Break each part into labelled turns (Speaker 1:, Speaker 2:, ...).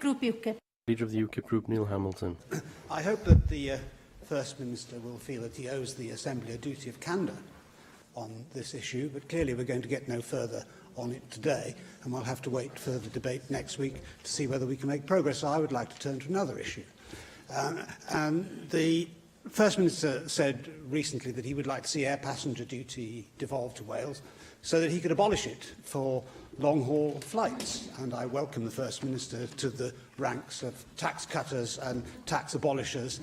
Speaker 1: Group UKIP.
Speaker 2: Leader of the UKIP Group, Neil Hamilton.
Speaker 3: I hope that the First Minister will feel that he owes the Assembly a duty of candour on this issue, but clearly we're going to get no further on it today, and we'll have to wait for the debate next week to see whether we can make progress. So I would like to turn to another issue. And the First Minister said recently that he would like to see air passenger duty devolved to Wales so that he could abolish it for long-haul flights. And I welcome the First Minister to the ranks of tax cutters and tax abolishers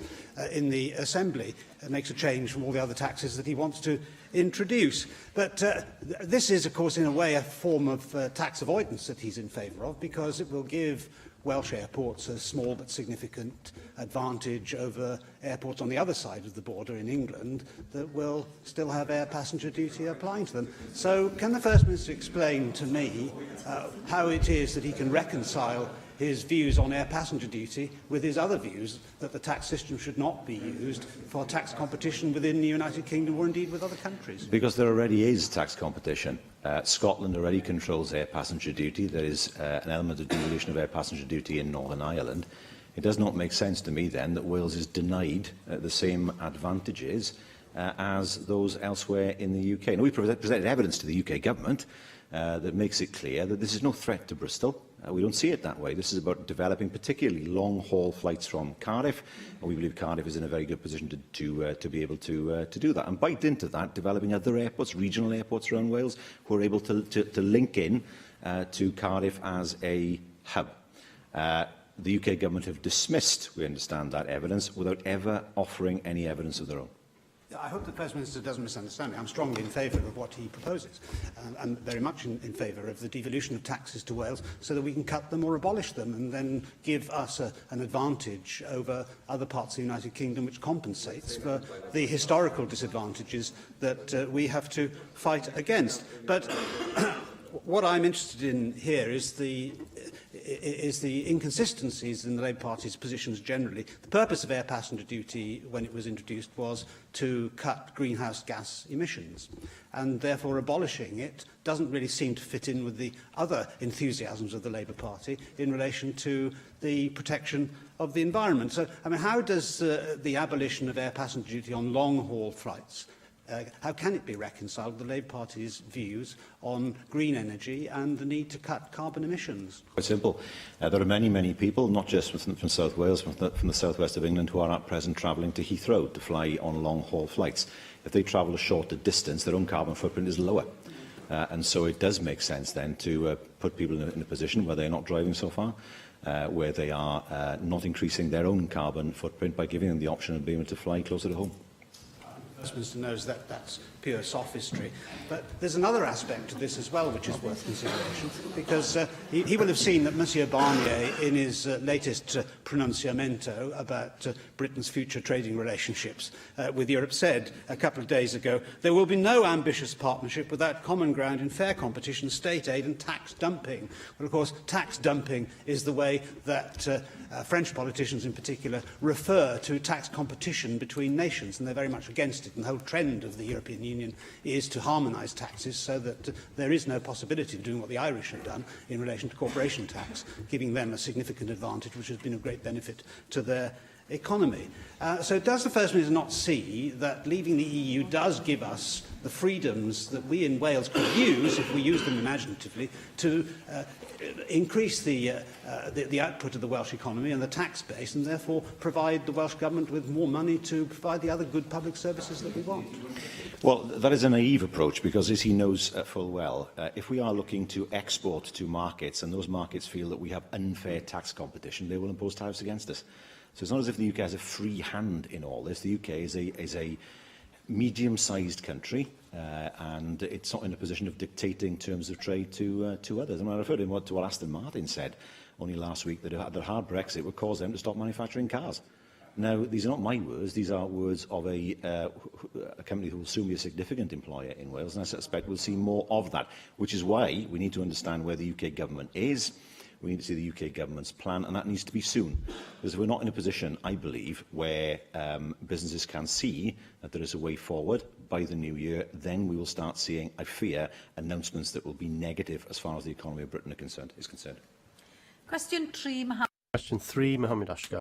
Speaker 3: in the Assembly. It makes a change from all the other taxes that he wants to introduce. But this is, of course, in a way, a form of tax avoidance that he's in favour of, because it will give Welsh airports a small but significant advantage over airports on the other side of the border in England that will still have air passenger duty applying to them. So can the First Minister explain to me how it is that he can reconcile his views on air passenger duty with his other views that the tax system should not be used for tax competition within the United Kingdom or indeed with other countries?
Speaker 4: Because there already is tax competition. Scotland already controls air passenger duty. There is an element of devolution of air passenger duty in Northern Ireland. It does not make sense to me then that Wales is denied the same advantages as those elsewhere in the UK. Now, we presented evidence to the UK government that makes it clear that this is no threat to Bristol. We don't see it that way. This is about developing particularly long-haul flights from Cardiff, and we believe Cardiff is in a very good position to be able to do that. And by dint of that, developing other airports, regional airports around Wales, who are able to link in to Cardiff as a hub. The UK government have dismissed, we understand, that evidence without ever offering any evidence of their own.
Speaker 3: I hope the First Minister doesn't misunderstand me. I'm strongly in favour of what he proposes. I'm very much in favour of the devolution of taxes to Wales so that we can cut them or abolish them and then give us an advantage over other parts of the United Kingdom which compensates for the historical disadvantages that we have to fight against. But what I'm interested in here is the inconsistencies in the Labour Party's positions generally. The purpose of air passenger duty, when it was introduced, was to cut greenhouse gas emissions, and therefore abolishing it doesn't really seem to fit in with the other enthusiasms of the Labour Party in relation to the protection of the environment. So, I mean, how does the abolition of air passenger duty on long-haul flights how can it be reconciled with the Labour Party's views on green energy and the need to cut carbon emissions?
Speaker 4: Quite simple. There are many people, not just from South Wales, from the southwest of England, who are at present travelling to Heathrow to fly on long-haul flights. If they travel a shorter distance, their own carbon footprint is lower. And so it does make sense then to put people in a position where they are not driving so far, where they are not increasing their own carbon footprint by giving them the option of being able to fly closer to home.
Speaker 3: The First Minister knows that that's pure sophistry. But there's another aspect to this as well which is worth consideration, because he will have seen that Monsieur Barnier, in his latest pronunciamento about Britain's future trading relationships with Europe, said a couple of days ago, there will be no ambitious partnership without common ground in fair competition, state aid and tax dumping. Well, of course, tax dumping is the way that French politicians in particular refer to tax competition between nations, and they're very much against it. And the whole trend of the European Union is to harmonise taxes so that there is no possibility of doing what the Irish have done in relation to corporation tax, giving them a significant advantage which has been of great benefit to their economy. So does the First Minister not see that leaving the EU does give us the freedoms that we in Wales could use, if we use them imaginatively, to increase the output of the Welsh economy and the tax base, and therefore provide the Welsh Government with more money to provide the other good public services that we want?
Speaker 4: Well, that is a naive approach, because as he knows full well, if we are looking to export to markets and those markets feel that we have unfair tax competition, they will impose tariffs against us. So it's not as if the UK has a free hand in all this. The UK is a medium-sized country, and it's not in a position of dictating terms of trade to others. And I referred to what Aston Martin said only last week, that a hard Brexit would cause them to stop manufacturing cars. Now, these are not my words. These are words of a company who will soon be a significant employer in Wales, and I suspect we'll see more of that, which is why we need to understand where the UK government is. We need to see the UK government's plan, and that needs to be soon. Because we're not in a position, I believe, where businesses can see that there is a way forward by the new year. Then we will start seeing, I fear, announcements that will be negative as far as the economy of Britain is concerned.
Speaker 1: Question 3.
Speaker 2: Question 3, Mohammed Ashgar.